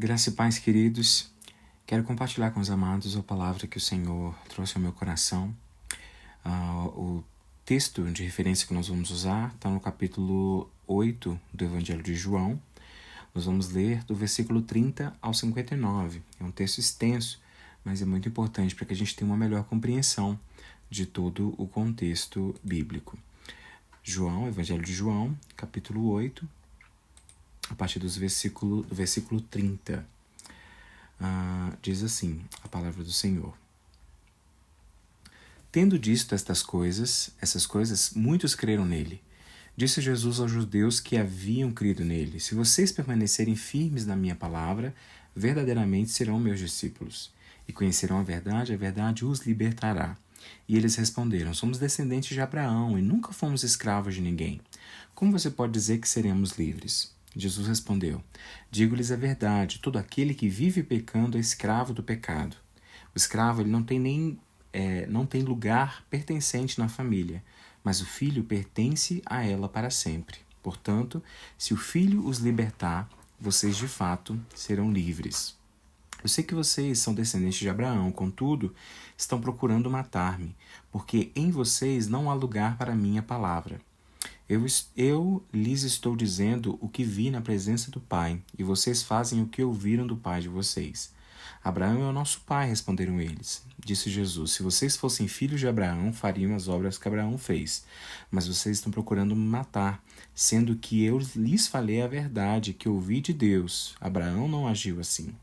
Graça e paz, queridos. Quero compartilhar com os amados a palavra que o Senhor trouxe ao meu coração. O texto de referência que nós vamos usar está no capítulo 8 do Evangelho de João. Nós vamos ler do versículo 30 ao 59. É um texto extenso, mas é muito importante para que a gente tenha uma melhor compreensão de todo o contexto bíblico. Evangelho de João, capítulo 8, a partir do versículo 30. Diz assim a palavra do Senhor. Tendo dito essas coisas, muitos creram nele. Disse Jesus aos judeus que haviam crido nele: se vocês permanecerem firmes na minha palavra, verdadeiramente serão meus discípulos, e conhecerão a verdade os libertará. E eles responderam: somos descendentes de Abraão e nunca fomos escravos de ninguém. Como você pode dizer que seremos livres? Jesus respondeu: digo-lhes a verdade, todo aquele que vive pecando é escravo do pecado. O escravo ele não tem lugar pertencente na família, mas o filho pertence a ela para sempre. Portanto, se o filho os libertar, vocês de fato serão livres. Eu sei que vocês são descendentes de Abraão, contudo, estão procurando matar-me, porque em vocês não há lugar para a minha palavra. Eu lhes estou dizendo o que vi na presença do Pai, e vocês fazem o que ouviram do Pai de vocês. Abraão é o nosso pai, responderam eles. Disse Jesus: se vocês fossem filhos de Abraão, fariam as obras que Abraão fez. Mas vocês estão procurando me matar, sendo que eu lhes falei a verdade que ouvi de Deus. Abraão não agiu assim.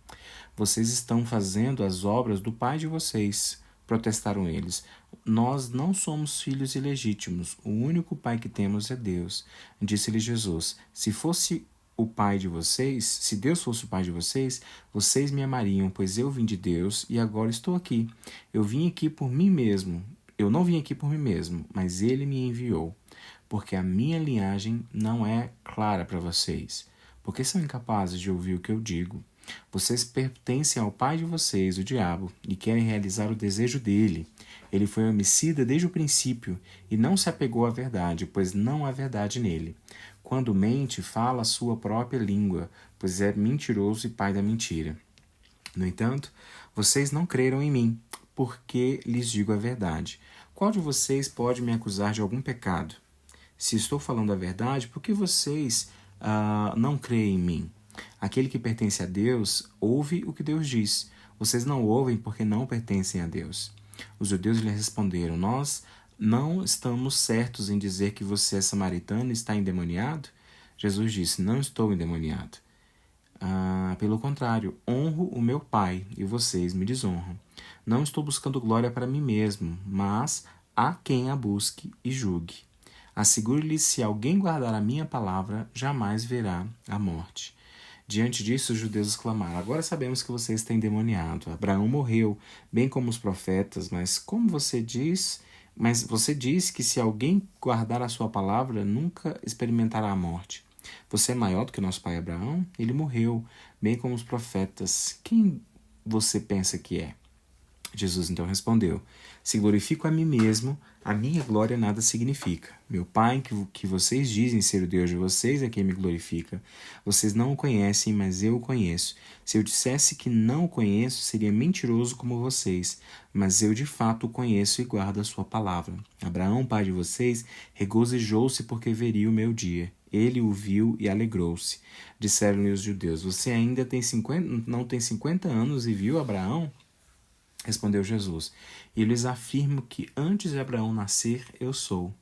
Vocês estão fazendo as obras do pai de vocês. Protestaram eles: nós não somos filhos ilegítimos, o único pai que temos é Deus. Disse-lhe Jesus: se Deus fosse o pai de vocês, vocês me amariam, pois eu vim de Deus e agora estou aqui. Eu não vim aqui por mim mesmo, mas ele me enviou, porque a minha linhagem não é clara para vocês. Porque são incapazes de ouvir o que eu digo. Vocês pertencem ao pai de vocês, o diabo, e querem realizar o desejo dele. Ele foi homicida desde o princípio e não se apegou à verdade, pois não há verdade nele. Quando mente, fala a sua própria língua, pois é mentiroso e pai da mentira. No entanto, vocês não creram em mim, porque lhes digo a verdade. Qual de vocês pode me acusar de algum pecado? Se estou falando a verdade, por que vocês não creem em mim? Aquele que pertence a Deus ouve o que Deus diz. Vocês não ouvem porque não pertencem a Deus. Os judeus lhe responderam: nós não estamos certos em dizer que você é samaritano e está endemoniado? Jesus disse: não estou endemoniado. Pelo contrário, honro o meu Pai e vocês me desonram. Não estou buscando glória para mim mesmo, mas há quem a busque e julgue. Asseguro-lhes: se alguém guardar a minha palavra, jamais verá a morte. Diante disso, os judeus exclamaram: agora sabemos que você está endemoniado. Abraão morreu, bem como os profetas, mas você diz que se alguém guardar a sua palavra, nunca experimentará a morte. Você é maior do que nosso pai Abraão? Ele morreu, bem como os profetas. Quem você pensa que é? Jesus então respondeu: se glorifico a mim mesmo, a minha glória nada significa. Meu Pai, que vocês dizem ser o Deus de vocês, é quem me glorifica. Vocês não o conhecem, mas eu o conheço. Se eu dissesse que não o conheço, seria mentiroso como vocês, mas eu de fato o conheço e guardo a sua palavra. Abraão, pai de vocês, regozijou-se porque veria o meu dia. Ele o viu e alegrou-se. Disseram-lhe os judeus: você ainda não tem 50 anos e viu Abraão? Respondeu Jesus: e lhes afirmo que antes de Abraão nascer, eu sou.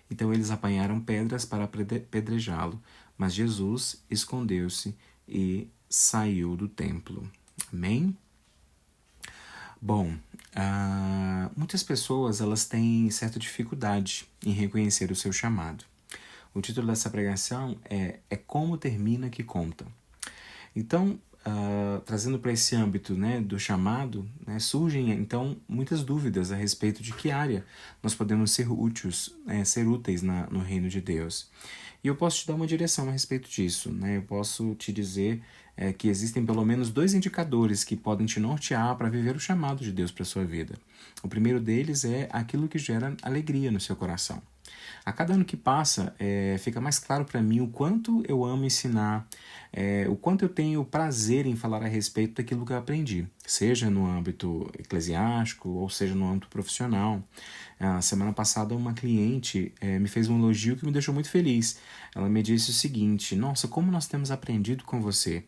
Então eles apanharam pedras para apedrejá-lo, mas Jesus escondeu-se e saiu do templo. Amém? Bom, muitas pessoas elas têm certa dificuldade em reconhecer o seu chamado. O título dessa pregação é Como Termina que Conta. Então, trazendo para esse âmbito, do chamado, surgem então muitas dúvidas a respeito de que área nós podemos ser úteis no reino de Deus. E eu posso te dar uma direção a respeito disso. Eu posso te dizer que existem pelo menos 2 indicadores que podem te nortear para viver o chamado de Deus para a sua vida. O primeiro deles é aquilo que gera alegria no seu coração. A cada ano que passa, fica mais claro para mim o quanto eu amo ensinar, o quanto eu tenho prazer em falar a respeito daquilo que eu aprendi, seja no âmbito eclesiástico ou seja no âmbito profissional. A semana passada, uma cliente me fez um elogio que me deixou muito feliz. Ela me disse o seguinte: Nossa, como nós temos aprendido com você.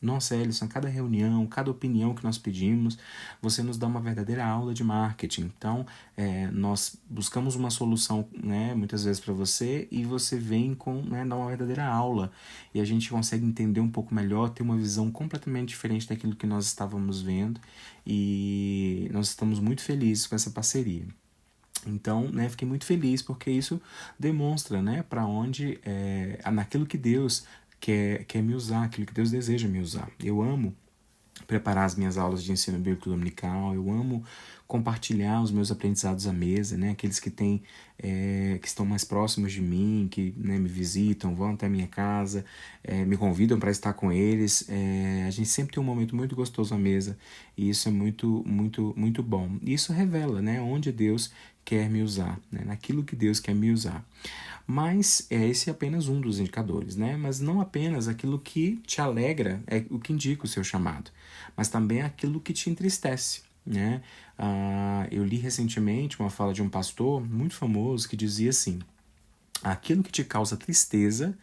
Nossa, Ellison, cada reunião, cada opinião que nós pedimos, você nos dá uma verdadeira aula de marketing. Então, nós buscamos uma solução, né, muitas vezes para você, e você vem com, né, dar uma verdadeira aula. E a gente consegue entender um pouco melhor, ter uma visão completamente diferente daquilo que nós estávamos vendo. E nós estamos muito felizes com essa parceria. Então, né, fiquei muito feliz porque isso demonstra, né, para onde, naquilo que Deus quer me usar, aquilo que Deus deseja me usar. Eu amo preparar as minhas aulas de ensino bíblico dominical, eu amo compartilhar os meus aprendizados à mesa, né? Aqueles que têm, que estão mais próximos de mim, que, né, me visitam, vão até a minha casa, me convidam para estar com eles. A gente sempre tem um momento muito gostoso à mesa e isso é muito, muito, muito bom. E isso revela, né, onde Deus quer me usar, né? Naquilo que Deus quer me usar. Mas esse é apenas um dos indicadores, né? Mas não apenas aquilo que te alegra é o que indica o seu chamado, mas também aquilo que te entristece, né? Eu li recentemente uma fala de um pastor muito famoso que dizia assim: aquilo que te causa tristeza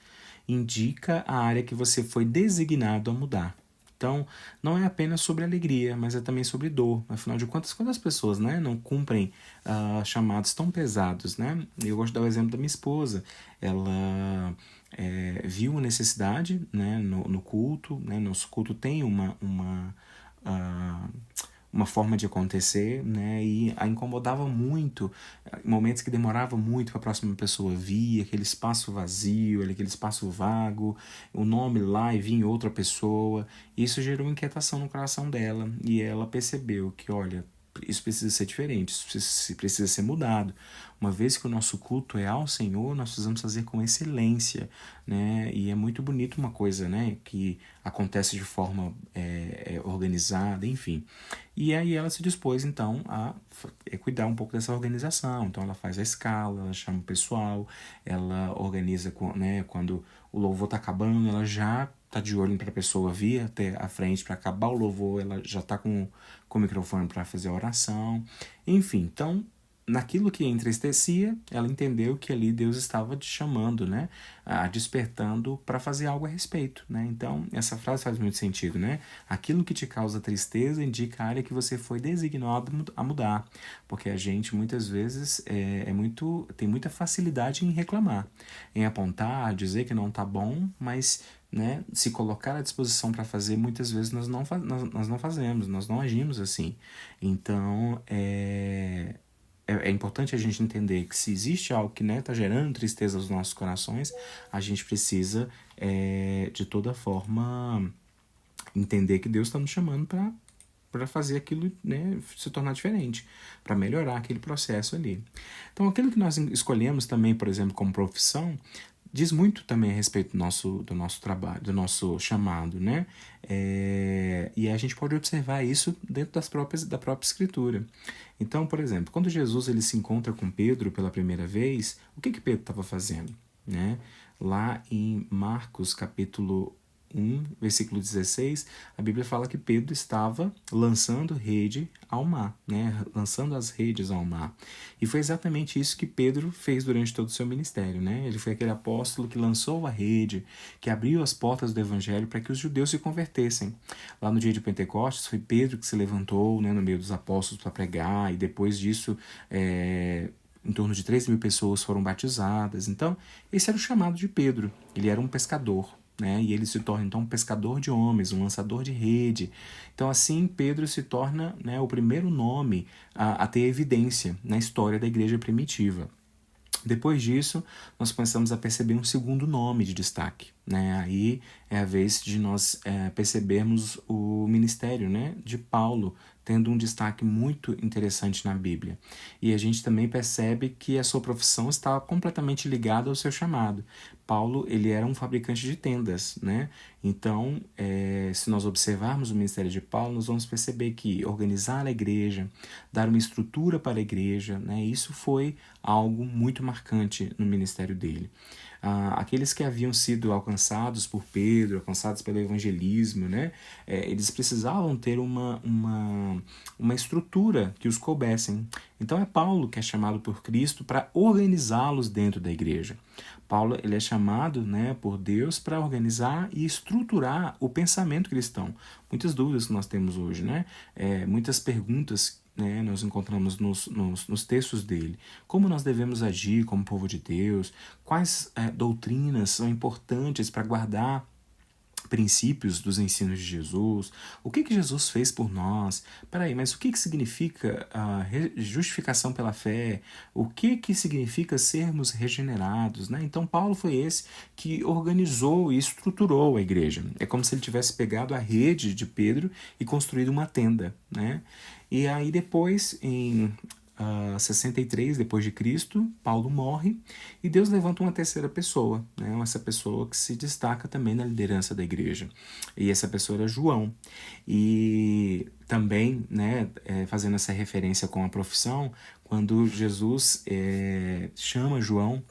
indica a área que você foi designado a mudar. Então, não é apenas sobre alegria, mas é também sobre dor. Afinal de contas, quando as pessoas, né, não cumprem chamados tão pesados, né? Eu gosto de dar o exemplo da minha esposa. Ela viu uma necessidade, né, no culto. Né? Nosso culto tem uma forma de acontecer, né, e a incomodava muito, momentos que demorava muito para a próxima pessoa vir, aquele espaço vazio, aquele espaço vago, o nome lá e vinha outra pessoa. Isso gerou inquietação no coração dela e ela percebeu que, olha, isso precisa ser diferente, isso precisa ser mudado. Uma vez que o nosso culto é ao Senhor, nós precisamos fazer com excelência, né? E é muito bonito uma coisa, né, que acontece de forma organizada, enfim. E aí ela se dispôs, então, a cuidar um pouco dessa organização. Então ela faz a escala, ela chama o pessoal, ela organiza, né, quando o louvor está acabando, ela já tá de olho para a pessoa vir até a frente para acabar o louvor, ela já tá com o microfone para fazer a oração. Enfim, então, naquilo que a entristecia, ela entendeu que ali Deus estava te chamando, né, despertando para fazer algo a respeito, né? Então, essa frase faz muito sentido, né? Aquilo que te causa tristeza indica a área que você foi designado a mudar, porque a gente muitas vezes tem muita facilidade em reclamar, em apontar, dizer que não tá bom, mas, né, se colocar à disposição para fazer, muitas vezes nós não fazemos, nós não agimos assim. Então, é importante a gente entender que se existe algo que, né, tá gerando tristeza aos nossos corações, a gente precisa, de toda forma, entender que Deus está nos chamando para fazer aquilo, né, se tornar diferente, para melhorar aquele processo ali. Então, aquilo que nós escolhemos também, por exemplo, como profissão, diz muito também a respeito do nosso trabalho, do nosso chamado, né? E a gente pode observar isso dentro da própria escritura. Então, por exemplo, quando Jesus ele se encontra com Pedro pela primeira vez, o que Pedro estava fazendo, né? Lá em Marcos capítulo 1, versículo 16, a Bíblia fala que Pedro estava lançando rede ao mar, né? Lançando as redes ao mar. E foi exatamente isso que Pedro fez durante todo o seu ministério, né? Ele foi aquele apóstolo que lançou a rede, que abriu as portas do evangelho para que os judeus se convertessem. Lá no dia de Pentecostes, foi Pedro que se levantou, né, no meio dos apóstolos para pregar, e depois disso, em torno de 3.000 pessoas foram batizadas. Então, esse era o chamado de Pedro. Ele era um pescador, né? E ele se torna então um pescador de homens, um lançador de rede. Então assim Pedro se torna, né, o primeiro nome a ter evidência na história da igreja primitiva. Depois disso, nós começamos a perceber um segundo nome de destaque, né? Aí é a vez de nós percebermos o ministério, né, de Paulo tendo um destaque muito interessante na Bíblia. E a gente também percebe que a sua profissão estava completamente ligada ao seu chamado. Paulo, ele era um fabricante de tendas, né? Então, se nós observarmos o ministério de Paulo, nós vamos perceber que organizar a igreja, dar uma estrutura para a igreja, né, isso foi algo muito marcante no ministério dele. Aqueles que haviam sido alcançados por Pedro, alcançados pelo evangelismo, né, eles precisavam ter uma estrutura que os coubessem. Então é Paulo que é chamado por Cristo para organizá-los dentro da igreja. Paulo, ele é chamado, né, por Deus para organizar e estruturar o pensamento cristão. Muitas dúvidas que nós temos hoje, né? Muitas perguntas, né, nós encontramos nos textos dele. Como nós devemos agir como povo de Deus? Quais doutrinas são importantes para guardar princípios dos ensinos de Jesus? O que Jesus fez por nós? Peraí, mas o que significa a justificação pela fé? O que significa sermos regenerados? Né? Então Paulo foi esse que organizou e estruturou a igreja. É como se ele tivesse pegado a rede de Pedro e construído uma tenda. Né? E aí depois, em 63 depois de Cristo, Paulo morre e Deus levanta uma terceira pessoa, né? Essa pessoa que se destaca também na liderança da igreja, e essa pessoa era João. E também, né, fazendo essa referência com a profissão, quando Jesus chama João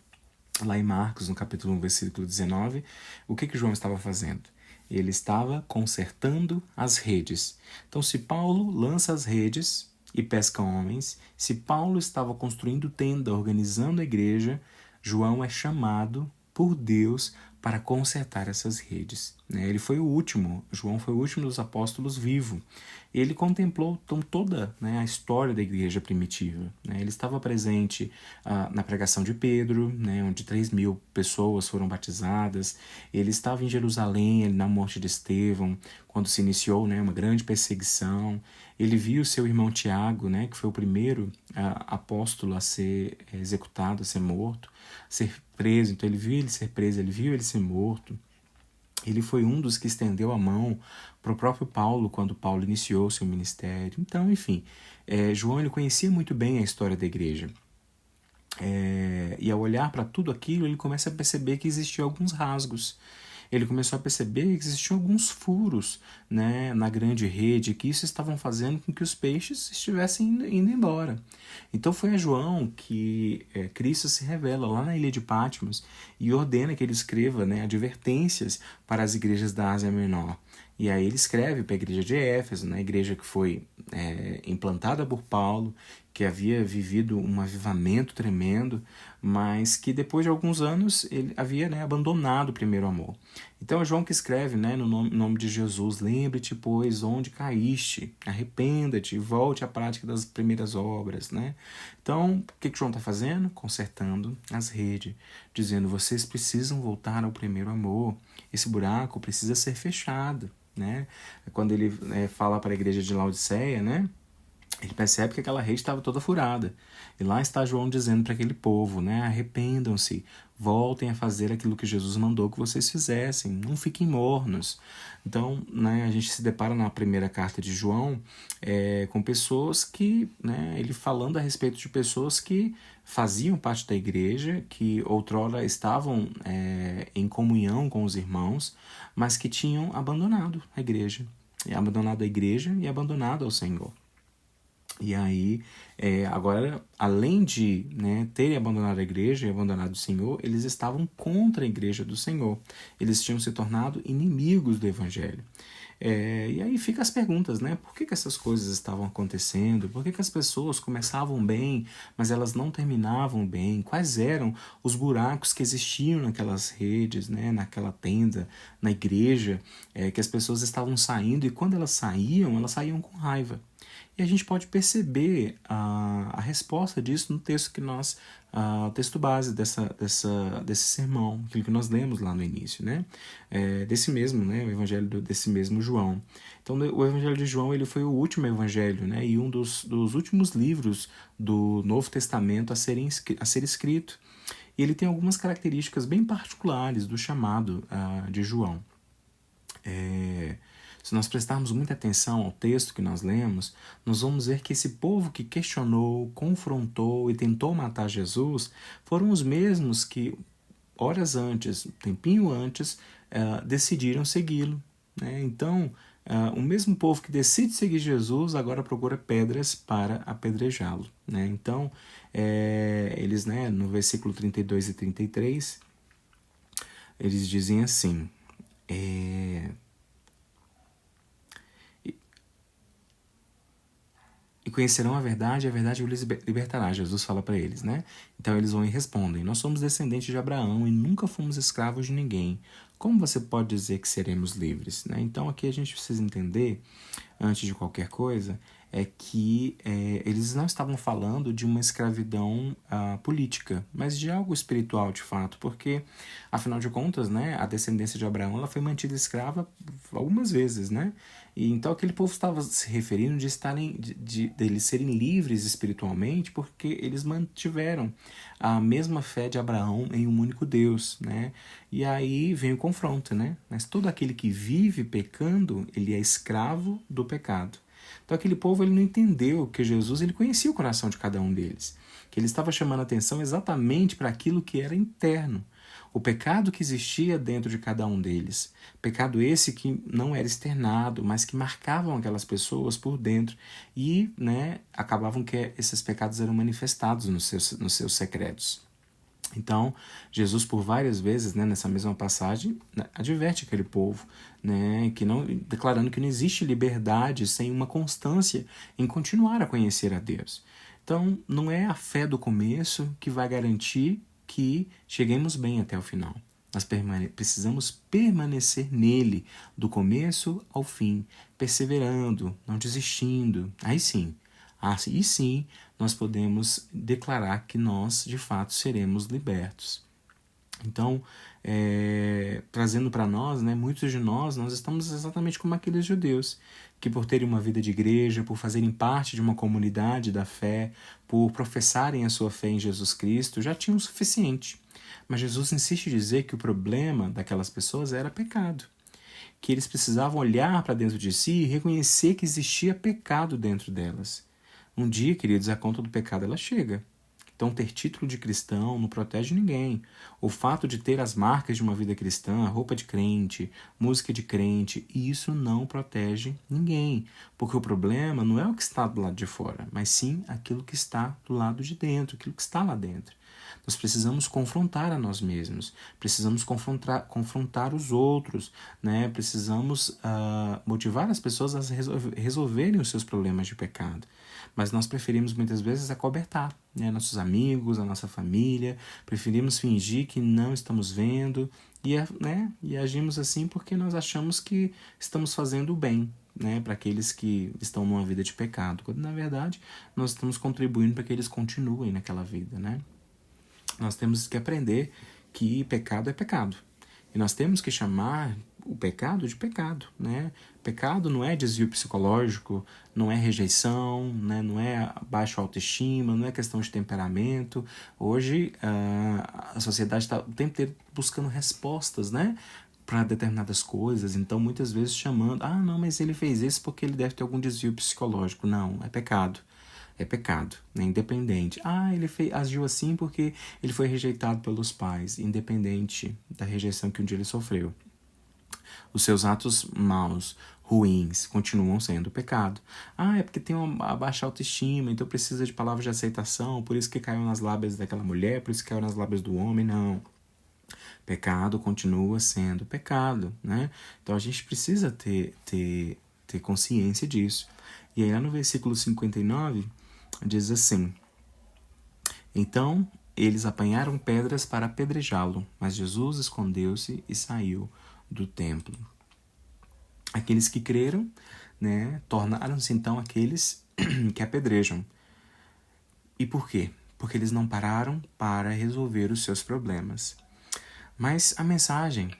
lá em Marcos, no capítulo 1, versículo 19, o que João estava fazendo? Ele estava consertando as redes. Então, se Paulo lança as redes e pesca homens, se Paulo estava construindo tenda, organizando a igreja, João é chamado por Deus para consertar essas redes. Ele foi o último, João foi o último dos apóstolos vivo. Ele contemplou toda, né, a história da igreja primitiva. Ele estava presente na pregação de Pedro, né, onde 3.000 pessoas foram batizadas. Ele estava em Jerusalém, na morte de Estevão, quando se iniciou, né, uma grande perseguição. Ele viu seu irmão Tiago, né, que foi o primeiro apóstolo a ser executado, a ser morto, ser preso. Então ele viu ele ser preso, ele viu ele ser morto. Ele foi um dos que estendeu a mão para o próprio Paulo quando Paulo iniciou seu ministério. Então, enfim, João ele conhecia muito bem a história da igreja. E ao olhar para tudo aquilo, ele começa a perceber que existiam alguns rasgos. Ele começou a perceber que existiam alguns furos, né, na grande rede, que isso estavam fazendo com que os peixes estivessem indo embora. Então foi a João que Cristo se revela lá na ilha de Patmos e ordena que ele escreva, né, advertências para as igrejas da Ásia Menor. E aí ele escreve para a igreja de Éfeso, né, a igreja que foi implantada por Paulo, que havia vivido um avivamento tremendo, mas que depois de alguns anos ele havia, né, abandonado o primeiro amor. Então é João que escreve, né, no nome de Jesus: lembre-te, pois, onde caíste, arrependa-te e volte à prática das primeiras obras. Né? Então, o que João está fazendo? Consertando as redes, dizendo: vocês precisam voltar ao primeiro amor, esse buraco precisa ser fechado. Né? Quando ele fala para a igreja de Laodiceia, né, ele percebe que aquela rede estava toda furada. E lá está João dizendo para aquele povo, né, arrependam-se, voltem a fazer aquilo que Jesus mandou que vocês fizessem, não fiquem mornos. Então, né, a gente se depara na primeira carta de João com pessoas que, né, ele falando a respeito de pessoas que faziam parte da igreja, que outrora estavam em comunhão com os irmãos, mas que tinham abandonado a igreja e abandonado ao Senhor. E aí, agora, além de, né, terem abandonado a igreja e abandonado o Senhor, eles estavam contra a igreja do Senhor. Eles tinham se tornado inimigos do Evangelho. E aí fica as perguntas, né? Por que essas coisas estavam acontecendo? Por que as pessoas começavam bem, mas elas não terminavam bem? Quais eram os buracos que existiam naquelas redes, né? Naquela tenda, na igreja, que as pessoas estavam saindo, e quando elas saíam com raiva. E a gente pode perceber a resposta disso no texto que nós, o texto base desse sermão, aquilo que nós lemos lá no início, né? Desse mesmo, né? O evangelho desse mesmo João. Então, o evangelho de João ele foi o último evangelho, né? E um dos últimos livros do Novo Testamento a ser escrito. E ele tem algumas características bem particulares do chamado de João. Se nós prestarmos muita atenção ao texto que nós lemos, nós vamos ver que esse povo que questionou, confrontou e tentou matar Jesus foram os mesmos que, horas antes, um tempinho antes, decidiram segui-lo. né? Então, o mesmo povo que decide seguir Jesus agora procura pedras para apedrejá-lo, né? Então, eles, né, no versículo 32 e 33, eles dizem assim, e conhecerão a verdade os libertará. Jesus fala para eles, né? Então eles vão e respondem: nós somos descendentes de Abraão e nunca fomos escravos de ninguém. Como você pode dizer que seremos livres? Né? Então aqui a gente precisa entender, antes de qualquer coisa, é que eles não estavam falando de uma escravidão política, mas de algo espiritual de fato, porque, afinal de contas, né, a descendência de Abraão ela foi mantida escrava algumas vezes, né? E então aquele povo estava se referindo de eles serem livres espiritualmente porque eles mantiveram a mesma fé de Abraão em um único Deus, né? E aí vem o confronto, né? Mas todo aquele que vive pecando, ele é escravo do pecado. Então aquele povo ele não entendeu que Jesus ele conhecia o coração de cada um deles, que ele estava chamando atenção exatamente para aquilo que era interno, o pecado que existia dentro de cada um deles, pecado esse que não era externado, mas que marcavam aquelas pessoas por dentro e, né, acabavam que esses pecados eram manifestados nos seus secretos. Então, Jesus, por várias vezes, né, nessa mesma passagem, né, adverte aquele povo, né, que não, declarando que não existe liberdade sem uma constância em continuar a conhecer a Deus. Então, não é a fé do começo que vai garantir que cheguemos bem até o final. Nós precisamos permanecer nele, do começo ao fim, perseverando, não desistindo. Aí sim, nós podemos declarar que nós, de fato, seremos libertos. Então, trazendo para nós, né, muitos de nós estamos exatamente como aqueles judeus, que por terem uma vida de igreja, por fazerem parte de uma comunidade da fé, por professarem a sua fé em Jesus Cristo, já tinham o suficiente. Mas Jesus insiste em dizer que o problema daquelas pessoas era pecado, que eles precisavam olhar para dentro de si e reconhecer que existia pecado dentro delas. Um dia, queridos, a conta do pecado ela chega. Então, ter título de cristão não protege ninguém. O fato de ter as marcas de uma vida cristã, roupa de crente, música de crente, isso não protege ninguém. Porque o problema não é o que está do lado de fora, mas sim aquilo que está do lado de dentro, aquilo que está lá dentro. Nós precisamos confrontar a nós mesmos, precisamos confrontar os outros, né? Precisamos motivar as pessoas a resolverem os seus problemas de pecado. Mas nós preferimos muitas vezes acobertar, né? Nossos amigos, a nossa família, preferimos fingir que não estamos vendo e agimos assim porque nós achamos que estamos fazendo o bem, né, para aqueles que estão numa vida de pecado, quando na verdade nós estamos contribuindo para que eles continuem naquela vida, né? Nós temos que aprender que pecado é pecado. E nós temos que chamar o pecado de pecado, né? Pecado não é desvio psicológico, não é rejeição, né? Não é baixa autoestima, não é questão de temperamento. Hoje a sociedade está o tempo inteiro buscando respostas, né, para determinadas coisas, então muitas vezes chamando, não, mas ele fez isso porque ele deve ter algum desvio psicológico. Não, é pecado. É pecado, né? Independente. Ele agiu assim porque ele foi rejeitado pelos pais, independente da rejeição que um dia ele sofreu. Os seus atos maus, ruins, continuam sendo pecado. É porque tem uma baixa autoestima, então precisa de palavras de aceitação, por isso que caiu nas lábias daquela mulher, por isso que caiu nas lábias do homem. Não. Pecado continua sendo pecado, né? Então a gente precisa ter consciência disso. E aí lá no versículo 59, diz assim: então eles apanharam pedras para apedrejá-lo, mas Jesus escondeu-se e saiu do templo. Aqueles que creram, né, tornaram-se então aqueles que apedrejam. E por quê? Porque eles não pararam para resolver os seus problemas. Mas a mensagem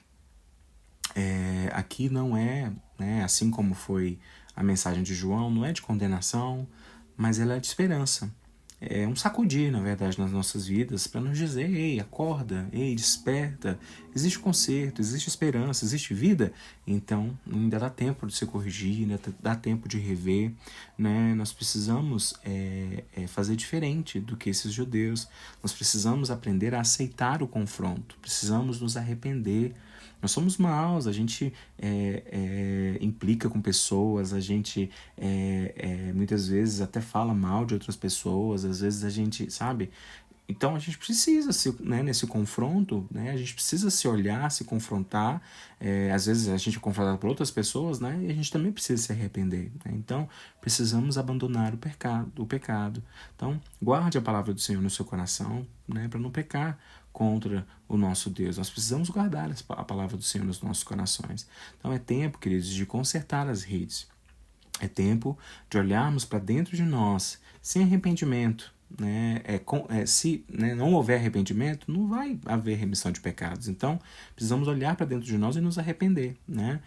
aqui não é, né, assim como foi a mensagem de João, não é de condenação, mas ela é de esperança. É um sacudir, na verdade, nas nossas vidas para nos dizer: ei, acorda, ei, desperta, existe conserto, existe esperança, existe vida. Então ainda dá tempo de se corrigir, ainda dá tempo de rever, né? Nós precisamos fazer diferente do que esses judeus. Nós precisamos aprender a aceitar o confronto, precisamos nos arrepender Nós somos maus, a gente implica com pessoas, a gente muitas vezes até fala mal de outras pessoas, às vezes a gente, sabe? Então a gente precisa, né, nesse confronto, né, a gente precisa se olhar, se confrontar. Às vezes a gente é confrontado por outras pessoas, né, e a gente também precisa se arrepender. Né? Então precisamos abandonar o pecado. Então guarde a palavra do Senhor no seu coração, né, para não pecar contra o nosso Deus. Nós precisamos guardar a palavra do Senhor nos nossos corações. Então é tempo, queridos, de consertar as redes. É tempo de olharmos para dentro de nós sem arrependimento. Né? Se, né, não houver arrependimento, não vai haver remissão de pecados. Então, precisamos olhar para dentro de nós e nos arrepender. Né?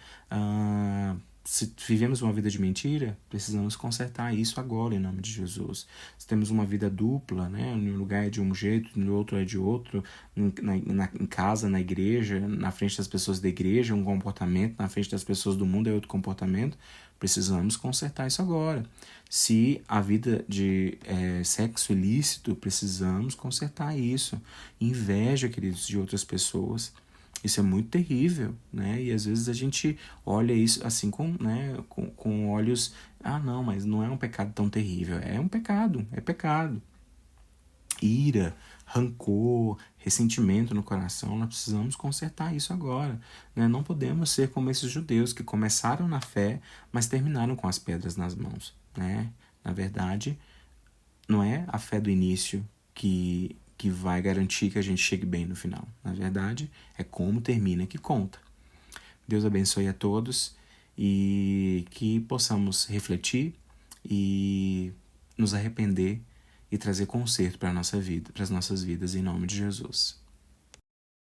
Se vivemos uma vida de mentira, precisamos consertar isso agora, em nome de Jesus. Se temos uma vida dupla, né, em um lugar é de um jeito, no outro é de outro, em casa, na igreja, na frente das pessoas da igreja, um comportamento, na frente das pessoas do mundo é outro comportamento, precisamos consertar isso agora. Se a vida de sexo ilícito, precisamos consertar isso. Inveja, queridos, de outras pessoas. Isso é muito terrível, né? E às vezes a gente olha isso assim com olhos... Ah, não, mas não é um pecado tão terrível. É um pecado, é pecado. Ira, rancor, ressentimento no coração, nós precisamos consertar isso agora. Né? Não podemos ser como esses judeus que começaram na fé, mas terminaram com as pedras nas mãos. Né? Na verdade, não é a fé do início que vai garantir que a gente chegue bem no final. Na verdade, é como termina que conta. Deus abençoe a todos e que possamos refletir e nos arrepender e trazer conserto para a nossa vida, para as nossas vidas, em nome de Jesus.